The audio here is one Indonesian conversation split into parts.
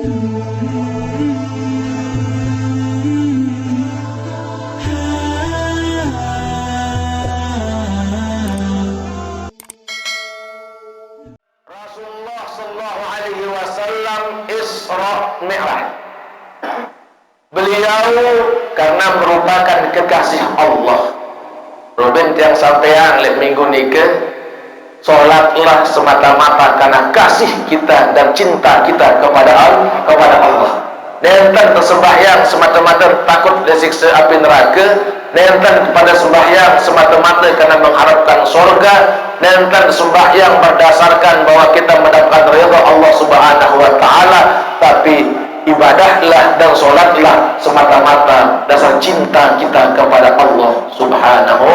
Rasulullah sallallahu alaihi wasallam Isra Mi'raj. Beliau karena merupakan kekasih Allah. Ruben tiang sampean lek minggu nike salatlah semata-mata karena kasih kita dan cinta kita kepada Allah. Nenten tersembahyang semata-mata takut disiksa api neraka, nenten kepada sembahyang semata-mata karena mengharapkan surga, nenten sembahyang berdasarkan bahwa kita mendapatkan ridha Allah Subhanahu wa taala, tapi ibadahlah dan solatlah semata-mata dasar cinta kita kepada Allah Subhanahu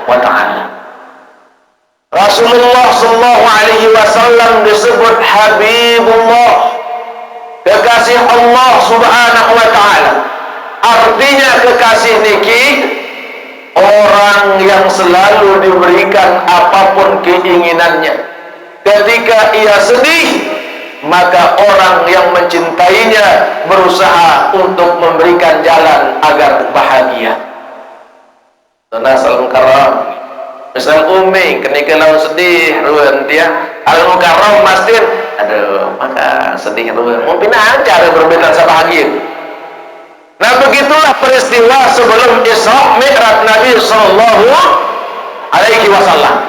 wa taala. Rasulullah sallallahu alaihi wasallam disebut Habibullah, kekasih Allah Subhanahu wa taala. Artinya kekasih niki orang yang selalu diberikan apapun keinginannya. Ketika ia sedih, maka orang yang mencintainya berusaha untuk memberikan jalan agar bahagia. Nah, salam karam. Misal umi ketika lawan sedih ruan dia al-mukarram mastin, aduh maka sedih ruan mungkin aja berbeda bahagia. Nah, begitulah peristiwa sebelum Isra Mi'raj Nabi sallallahu alaihi wasallam.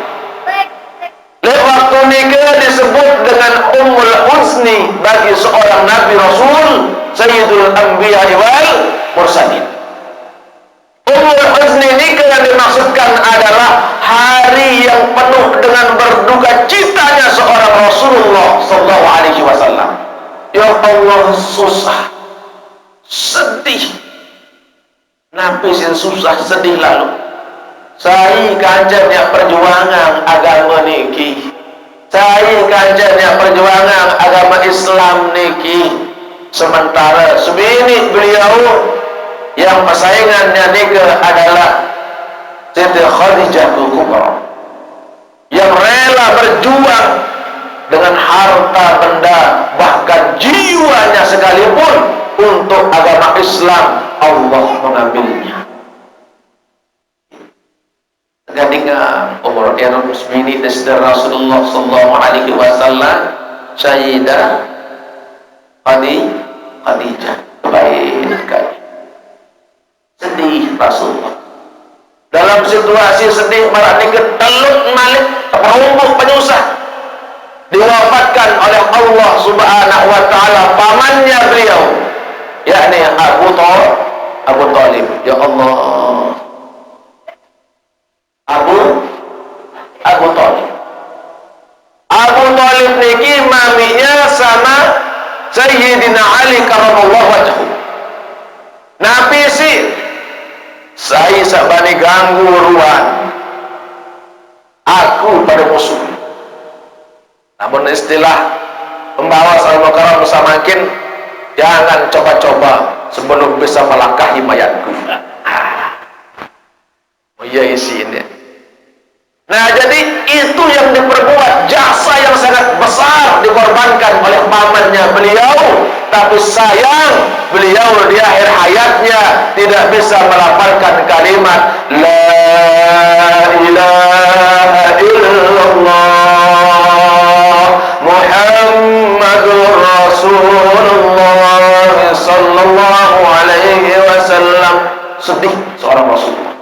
Waktu nikah disebut dengan Ummul Husni bagi seorang Nabi Rasul, Sayyidul Anbiya wal Mursalin. Ummul Husni nikah yang dimaksudkan adalah hari yang penuh dengan berduka citanya seorang Rasulullah sallallahu alaihi wasallam. Ya Allah, susah, sedih, napisin susah sedih lalu. Saya kanjanya perjuangan agama niki, saya kanjanya perjuangan agama Islam niki, sementara sebini beliau yang persaingannya nikah adalah Siti Khadijah Kubra, yang rela berjuang dengan harta benda bahkan jiwanya sekalipun untuk agama Islam. Allah mengambilnya. Ketika umur yang musmini dari Rasulullah sallallahu alaihi wasallam Sayyidah Khadijah baik sekali. Sedih Rasulullah. Dalam situasi sedih malah diketeluk malik perumpuk penyusah. Diwafatkan oleh Allah Subhanahu wa taala pamannya beliau, yakni Abu Thalib. Ya Allah, Abu Thalib. Abu Thalib niki maminya sama Sayyidina Ali karramallahu wajhahu. Nabi sih saya sabani ganggu ruan aku pada musuh. Namun istilah pembawa al-mukarram samakin, jangan coba-coba sebelum bisa melangkahi mayatku. Oh iya isi ini. Nah, jadi itu yang diperbuat, jasa yang sangat besar dikorbankan oleh pamannya beliau, tapi sayang beliau di akhir hayatnya tidak bisa melafalkan kalimat La ilaha illallah Muhammadur Rasulullah sallallahu alaihi wasallam. Sedih seorang Rasulullah,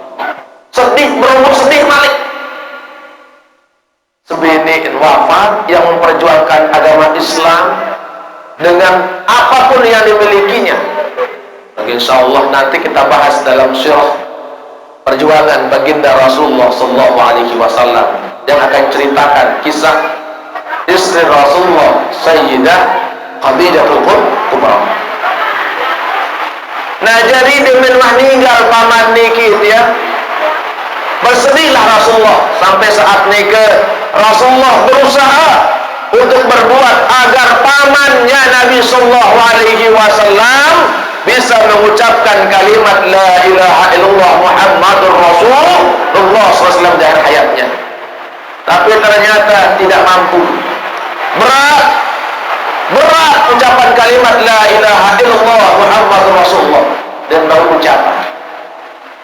sedih, berumur sedih malik. Sebini wafat yang memperjuangkan agama Islam dengan apapun yang dimilikinya. Insyaallah nanti kita bahas dalam sirah perjuangan baginda Rasulullah sallallahu alaihi wasallam yang akan ceritakan kisah istri Rasulullah Sayyidah Khadijatul Kubra. Nah, jadi demi meninggal paman niki ya, bersedihlah Rasulullah sampai saat nikah. Rasulullah berusaha untuk berbuat agar pamannya Nabi sallallahu alaihi wasallam bisa mengucapkan kalimat La ilaha illallah Muhammadur Rasulullah SAW di akhir hayatnya. Tapi ternyata tidak mampu. Berat berat ucapan kalimat la ilaha illallah Muhammadur Rasulullah, dan baru ucapan.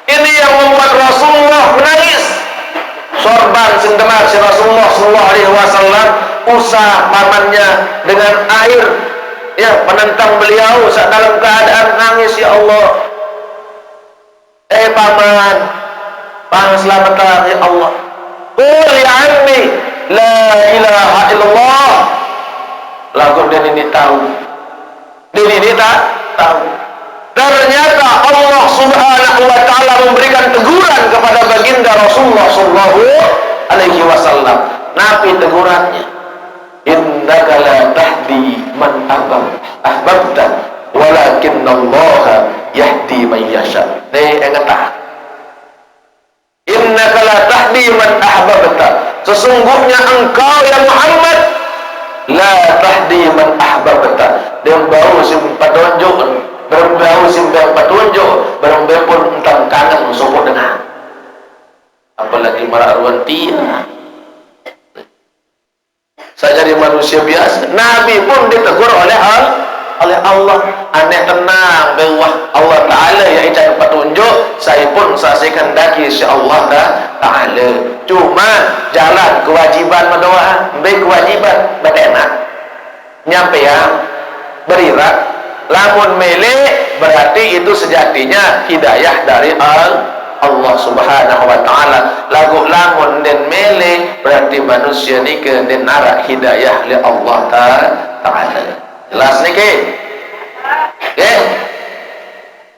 Ini yang membuat Rasulullah menangis. Sorban sendemar si Rasulullah sallallahu alaihi wasallam, usah pamannya dengan air, ya, menentang beliau saat dalam keadaan nangis. Ya Allah, paman selamatlah ya Allah. Qul ya ammi la ilaha illallah. Lagu dia ini tahu, tahu. Ternyata Allah Subhanahu wa taala memberikan teguran kepada baginda Rasulullah sallallahu alaihi wasallam. Nabi tegurannya, innaka la tahdi man ahbabta walakinallaha yahdi man yasha. Ingatlah, innaka la tahdi man ahbabta, sesungguhnya engkau ya Muhammad la tahdi man ahbabta, dan bau simpan tunjuk, berbau simpan petunjuk, berembepun tentang kangen sopo dengan, apalagi mararwan tia. Saya jadi manusia biasa. Nabi pun ditegur oleh Allah. Aneh tenang, bewah Allah Ta'ala yang ijazah petunjuk, saya pun saksikan daki insyaAllah Ta'ala. Cuma jalan kewajiban berdoa, kewajiban berenak, nyampe ya berirak, lamun melek berarti itu sejatinya hidayah dari Allah Subhanahu wa taala. Lagu lamun dan mele berarti manusia ni ke den narak hidayah li Allah taala. Jelas niki? Oke.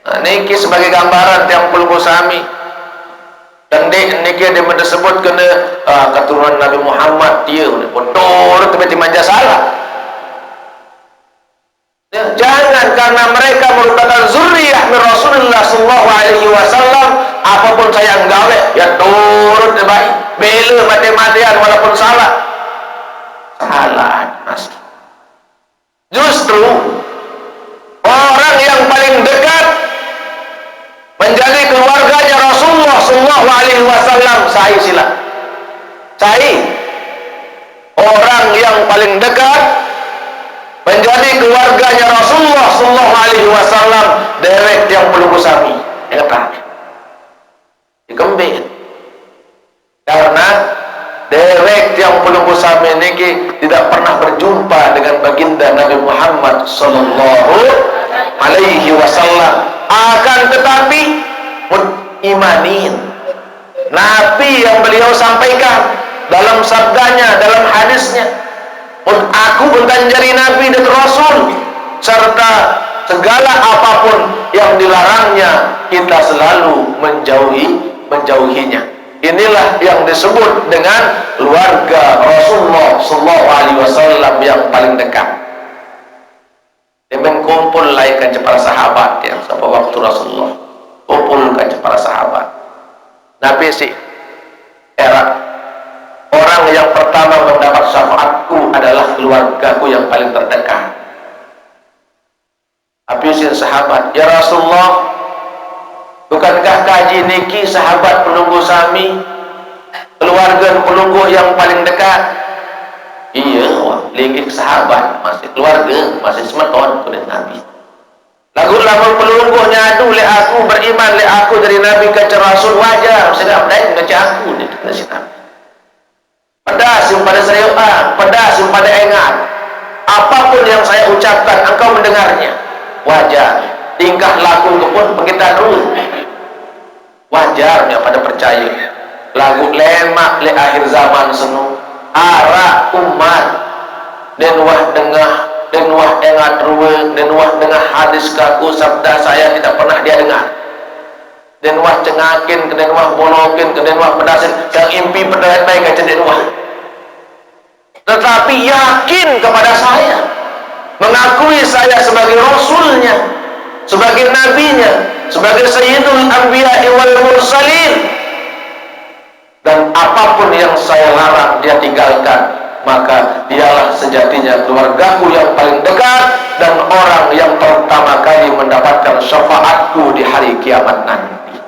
Nah, niki sebagai gambaran tiang puluh sami. Dan niki dia disebut kena keturunan Nabi Muhammad dia betul tapi manja salah. Ya, jangan karena mereka merupakan zuriyah min Rasulullah sallallahu alaihi wasallam, apapun saya gawe ya turut baik, bela mati-matian walaupun salah. Mas. Justru orang yang paling dekat menjadi keluarganya Rasulullah sallallahu alaihi wasallam, orang yang paling dekat menjadi keluarganya Rasulullah sallallahu alaihi wasallam, derek yang perlu kusami ingat dikembing, karena derek yang perlu kusami ini tidak pernah berjumpa dengan baginda Nabi Muhammad sallallahu alaihi wasallam, akan tetapi imanin Nabi yang beliau sampaikan dalam sabdanya, dalam hadisnya, aku bukan jadi Nabi dan Rasul, serta segala apapun yang dilarangnya kita selalu menjauhinya. Inilah yang disebut dengan keluarga Rasulullah sallallahu alaihi wasallam yang paling dekat. Demen kumpul laikan para sahabat yang sampai waktu Rasulullah kumpulkan para sahabat. Nabi sih era orang yang pertama mendapat syafaatku adalah keluargaku yang paling terdekat. Habisin sahabat, ya Rasulullah, bukankah kaji niki sahabat penunggu sami, keluarga penunggu yang paling dekat? Iya, linggih sahabat, masih keluarga, masih semeton kulit Nabi. Lagu lamun penunggu nyadu le aku beriman le aku dari Nabi ke Rasul, wajar sedap daik baca aku ni Nabi. Pedas yang pada seriusan, pedas yang pada ingat. Apapun yang saya ucapkan, engkau mendengarnya. Wajar. Tingkah laku pun pengitan dulu. Wajar yang pada percaya. Lagu lemak le akhir zaman senu. Arah umat. Dan wah dengah, dan wah ingat ruang, dan wah dengah hadis kaku sabda saya tidak pernah dia dengar. Dan wah cengakin, dan wah bolokin, dan wah pedasin, yang impi pedayat baik aja dan wah. Tetapi yakin kepada saya, mengakui saya sebagai Rasulnya, sebagai Nabinya, sebagai Sayyidul Anbiya wal Mursalin, dan apapun yang saya larang dia tinggalkan, maka dialah sejatinya keluargaku yang paling dekat dan orang yang pertama kali mendapatkan syafaatku di hari kiamat nanti.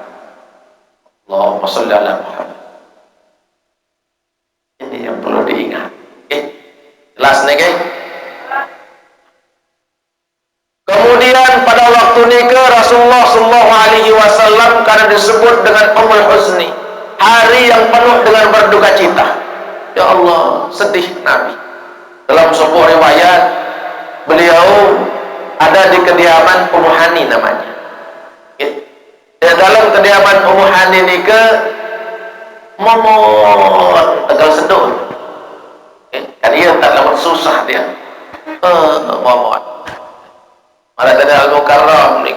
Allahumma sholli ala Muhammad. Ini yang perlu diingat. Jelas nih, Kemudian pada waktu nikah Rasulullah sallallahu alaihi wasallam karena disebut dengan Ummul Huzni, hari yang penuh dengan berduka cita. Ya Allah, sedih Nabi. Dalam sebuah riwayat beliau ada di kediaman Ummu Hani namanya. Ya, dalam kediaman Ummu Hani nikah momon tegal sedul. Kan dia tak lama susah dia. Momon. Malah tadi Al-Mukarram ni.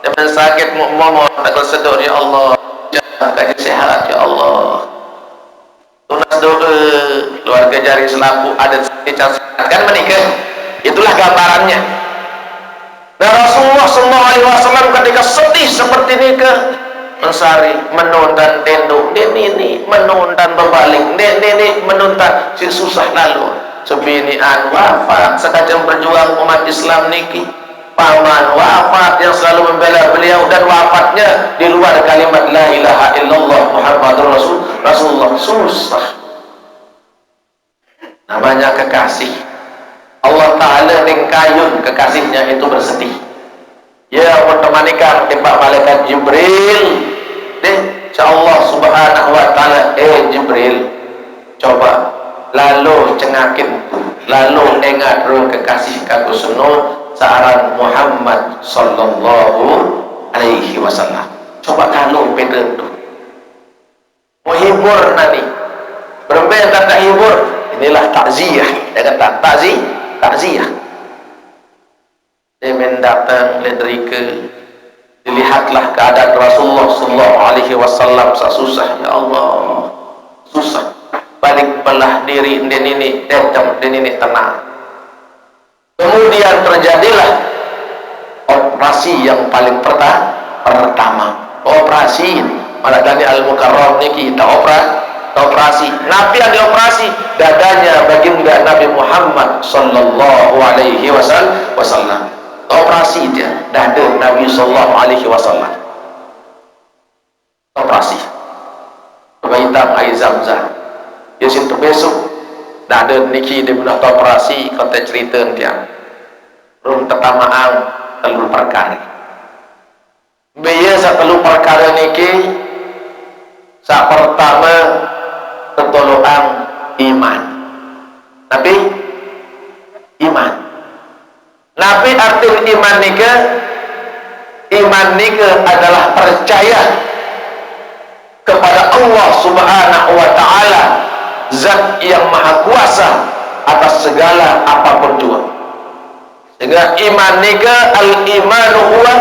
Dia sakit momon tegal sedul, ya Allah. Jaga sehat ya Allah. Tunas doa keluarga jari selaku adat kan menikah. Itulah gambarannya. Dan Rasulullah SAW ketika sedih seperti nikah mensari menuntan tenduk ini menuntan berbalik ini menuntan si susah lalu sebinian wafat sekajang berjuang umat Islam niki paman wafat yang selalu membela beliau dan wafatnya di luar kalimat la ilaha illallah Muhammadur Rasulullah. Susah namanya kekasih Allah Ta'ala ningkayun kekasihnya itu bersedih. Ya menemanikan Pak Malaikat Jibril insyaallah subhanahu wa ta'ala Jibril coba lalu cengakin lalu ingat ruh kekasih kaku sunul searan Muhammad sallallahu alaihi wasallam. Coba kalau beda tu menghibur nanti bermain tak hibur. Inilah takziah. Dia kata takziah. Dia mendatang ledrike dilihatlah keadaan Rasulullah sallallahu alaihi wasallam susah ya Allah. Susah. Balik belah diri ini tetap ini tenang. Kemudian terjadilah operasi yang paling pertama. Operasi malah dari Al-Mukarram niki kita operasi. Nabi yang dioperasi dadanya baginda Nabi Muhammad sallallahu alaihi wasallam. Operasi dia dada Nabi sallallahu alaihi wasallam. Operasi. Hitam air Zam-Zam. Dia situ besok dada niki dia benar operasi kata cerita dia. Rum tetamaan telu perkara. Biaya sa telu perkara niki sa pertama pertolongan iman. Tapi iman. Nabi arti iman nika adalah percaya kepada Allah Subhanahu wa ta'ala, zat yang maha kuasa atas segala apapun juga. Sehingga iman nika al-imanu huwa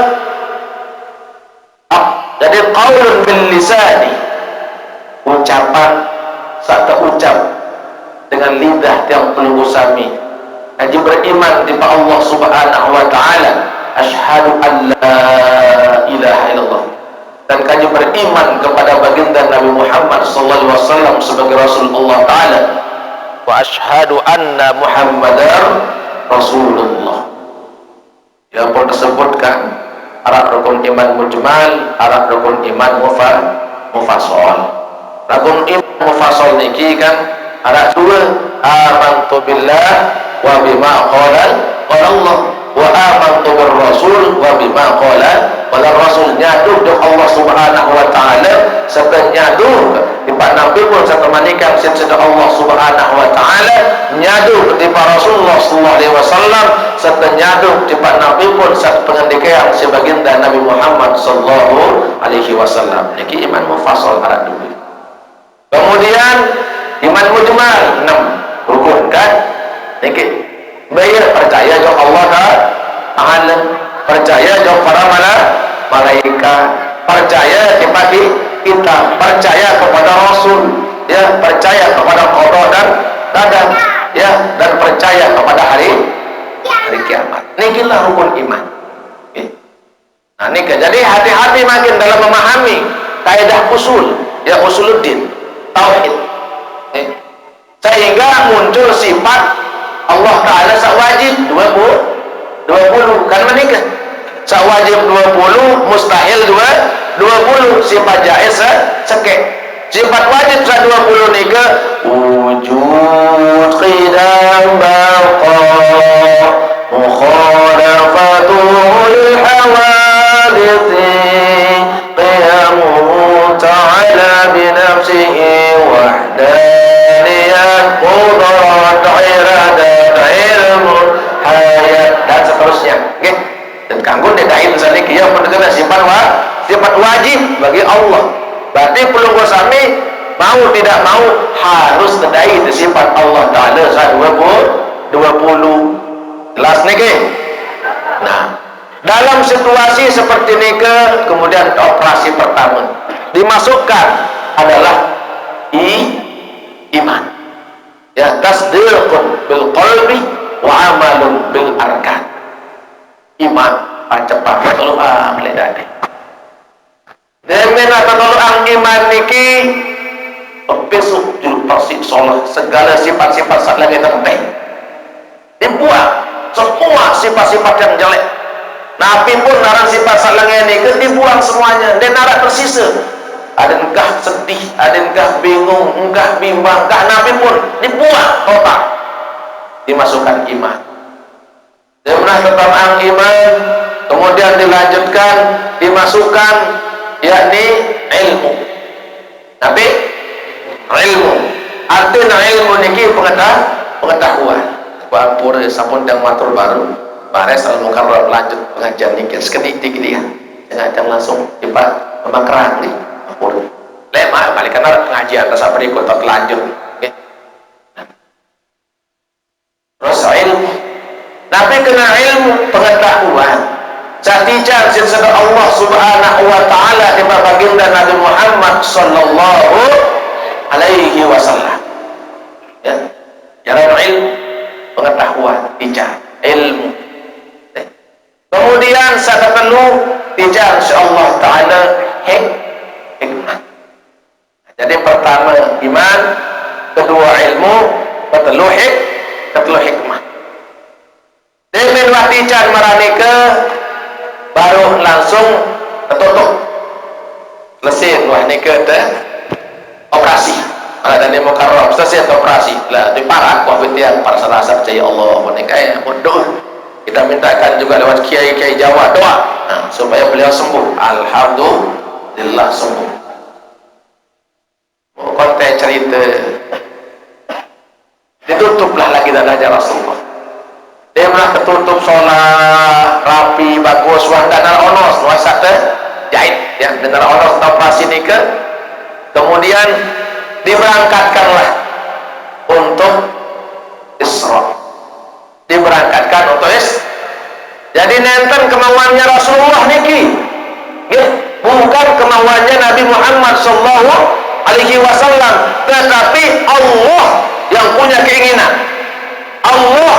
jadi qaulun bil lisani, ucapan serta ucap dengan lidah yang perlu usami. Haji beriman kepada Allah Subhanahu wa ta'ala, asyhadu an la ilaha illallah, dan kaji beriman kepada baginda Nabi Muhammad sallallahu alaihi wasallam sebagai Rasul Allah Ta'ala, wa asyhadu anna Muhammadar Rasulullah. Yang pun disebutkan arah rukun iman mujmal, arah rukun iman mufassal. Rukun iman mufassal niki kan ada dua, amantu billah wa bima qala Allah, wa amantu bir rasul wa bima qala rasul. Nyadu dengan Allah Subhanahu wa ta'ala serta nyadu kepada Nabi pun serta manikan serta Allah Subhanahu wa ta'ala, nyadu kepada Rasulullah sallallahu alaihi wasallam serta nyadu kepada Nabi pun serta pengendikan sebaginda Nabi Muhammad sallallahu alaihi wasallam. Niki iman mufassal ada dulu. Kemudian iman mujmal 6 rukun kan. Niki bayar percaya kepada Allah Ta'ala, percaya kepada para malaikat, percaya kepada kita, percaya kepada Rasul, ya, percaya kepada qada dan qadar, ya, dan percaya kepada hari kiamat. Nikilah rukun iman. Nah, nikah. Jadi hati-hati makin dalam memahami kaidah usul, ya, usuluddin, tauhid. Sehingga muncul sifat Allah Ta'ala sawajib 20 kan menikah. Sawajib 20, mustahil 20, sifat jaiz sekek. Sifat wajib 20 nikah wujud qidam baqa mukhalafatul seterusnya. Okay? Dan kanggo dedain saniki ya menegana sifat wajib bagi Allah. Berarti perlu sami mau tidak mau harus tedai sifat Allah Taala 20. Jelas niki. Nah, dalam situasi seperti ini kemudian operasi pertama dimasukkan adalah iman. Ya, tasdiqun bil qalbi wa amalun bil arkan. Iman pancepat tuluang ledane. Demen tuluang iman niki besok juru persik sholat segala sifat-sifat saleh terteh. Dibuang semua sifat-sifat yang jelek. Nabi pun narang sifat saleh ini dibuang semuanya dan narak tersisa. Ada engkah sedih, ada engkah bingung, engkah bimbang, engkah Nabi pun dibuang total. Dimasukkan iman. Jumlah tentang iman, kemudian dilanjutkan, dimasukkan, yakni ilmu. Tapi ilmu, artinya ilmu niki pengetahuan. Bampur sampun yang matur baru, bare selalu mukarrar lanjut pengajian niki seketik dia. Jangan langsung cepat pemakeran nih. Lema balik karena pengajian terus berikut atau lanjut. Okay. Terus ilmu. Tapi kena ilmu pengetahuan. Jadikan sesama Allah Subhanahu wa taala di baginda Nabi Muhammad sallallahu alaihi wasallam. Ya. Jalan ilmu, pengetahuan, ijazah, ilmu. Kemudian saya perlu ijazah insyaallah taala hikmah. Jadi pertama iman, kedua ilmu, ketiga hikmah. Demen watican maranike baru langsung tertutup. Selesai wah nike operasi. Ada demo mukarram selesai operasi. Lah di parak wah yang para sarasa percaya Allah menika ya bodoh. Kita mintakan juga lewat kiai-kiai Jawa doa supaya beliau sembuh. Alhamdulillah sembuh. Konten cerita ditutuplah lagi dada Rasulullah. Dia malah ketutup sholat rapi bagus wah danar onos nuasa jahit ya danar onos operasi nikah. Kemudian diberangkatkanlah untuk Isra. Diberangkatkan untuk jadi nenten kemauannya Rasulullah niki ya, bukan kemauannya Nabi Muhammad sallallahu alaihi wasallam, tetapi Allah yang punya keinginan, Allah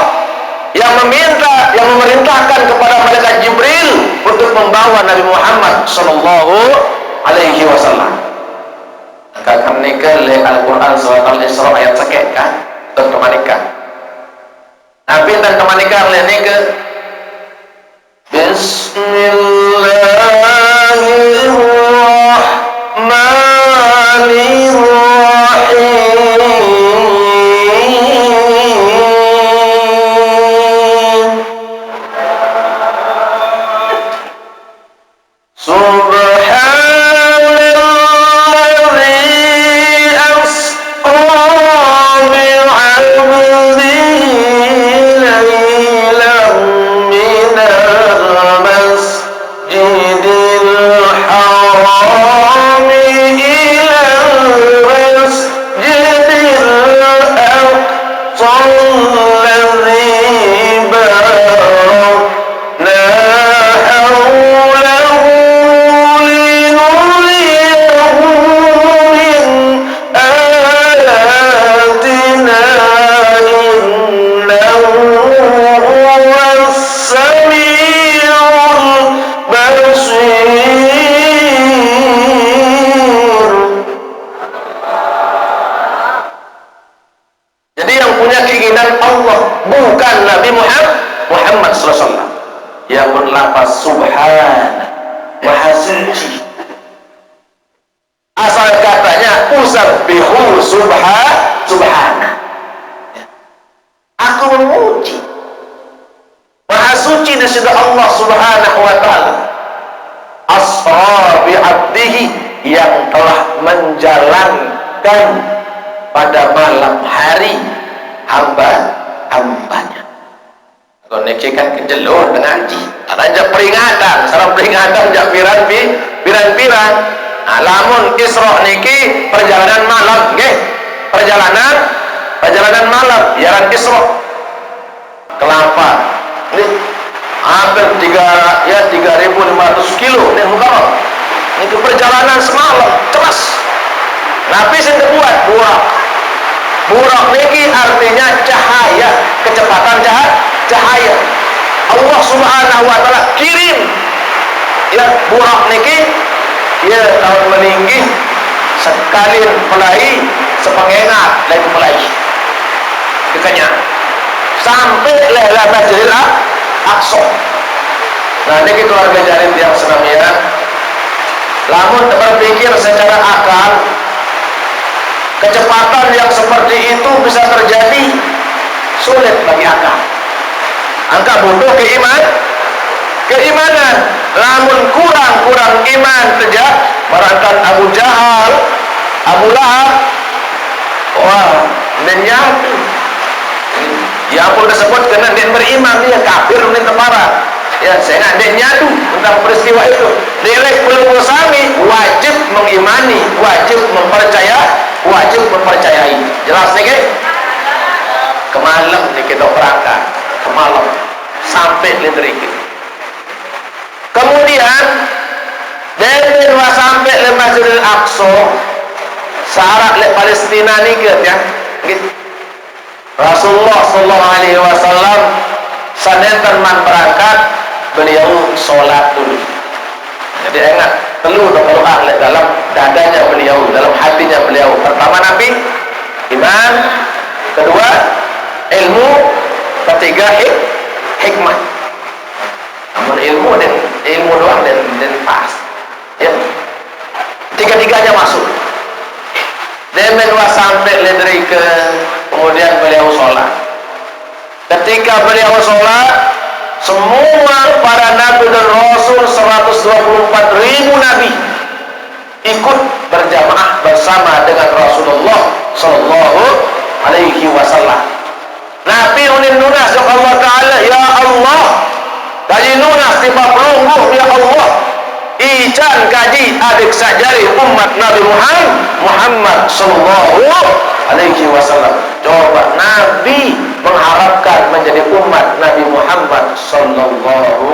yang meminta, yang memerintahkan kepada malaikat Jibril untuk membawa Nabi Muhammad sallallahu alaihi wasallam. Kakak nikah le Al-Quran surat Al-Isra ayat sekek kan tentang menikah. Tapi tentang menikah le nikah niki kan kejelur ngaji. Ada peringatan, salam peringatan jak pirang-pirang. Lamun Isra niki perjalanan malam nggih. Perjalanan malam, jalan Isra. Kelapa. Ini hampir 3.500 kilo nih Mukarram. Ini perjalanan semalam, cemas. Nabi sing buat burak niki artinya cahaya, kecepatan cahaya. Allah Subhanahu wa taala kirim ya burak niki ya tahun meninggi sekalian pelai sepengengat lagi pelai kekanya sampai lelah Masjidil Aqsa. Nah niki keluarga jarin yang senamnya lamun berpikir secara akal kecepatan yang seperti itu bisa terjadi sulit bagi akal. Angka butuh keimanan. Lamun kurang iman kerja merantan Abu Jahal, Abu Lahab, wah menyatu. Ya pun disebut kena dia beriman dia kafir ni terparah. Ya saya nak dia nyatu tentang peristiwa itu. Nilai peluk sami wajib mengimani, wajib mempercayai. Jelas ni ke? Kemalam ni kita berangkat, kemalam sampai literiki. Kemudian dari sampai le Masjidil Aqsa, syarat le Palestina ni ke ya? Gitu. Rasulullah sallallahu alaihi wasallam sanentan man berangkat beliau solat dulu. Jadi ingat perlu doa dalam dadanya beliau, dalam hatinya beliau. Pertama Nabi, iman, kedua ilmu, ketiga hikmah. Namun ilmu doang dan pas. Ya. Tiga-tiganya masuk. Demen sampai ledri ke kemudian beliau sholat. Ketika beliau sholat, semua para nabi dan rasul 124.000 nabi ikut berjamaah bersama dengan Rasulullah sallallahu alaihi wasallam. Nabi unin nunas Allah Ta'ala, ya Allah kaji nunas tiba pelungguh ya Allah ijan kaji adik sajari umat Nabi Muhammad sallallahu alaihi wasallam. Coba Nabi mengharapkan menjadi umat Nabi Muhammad sallallahu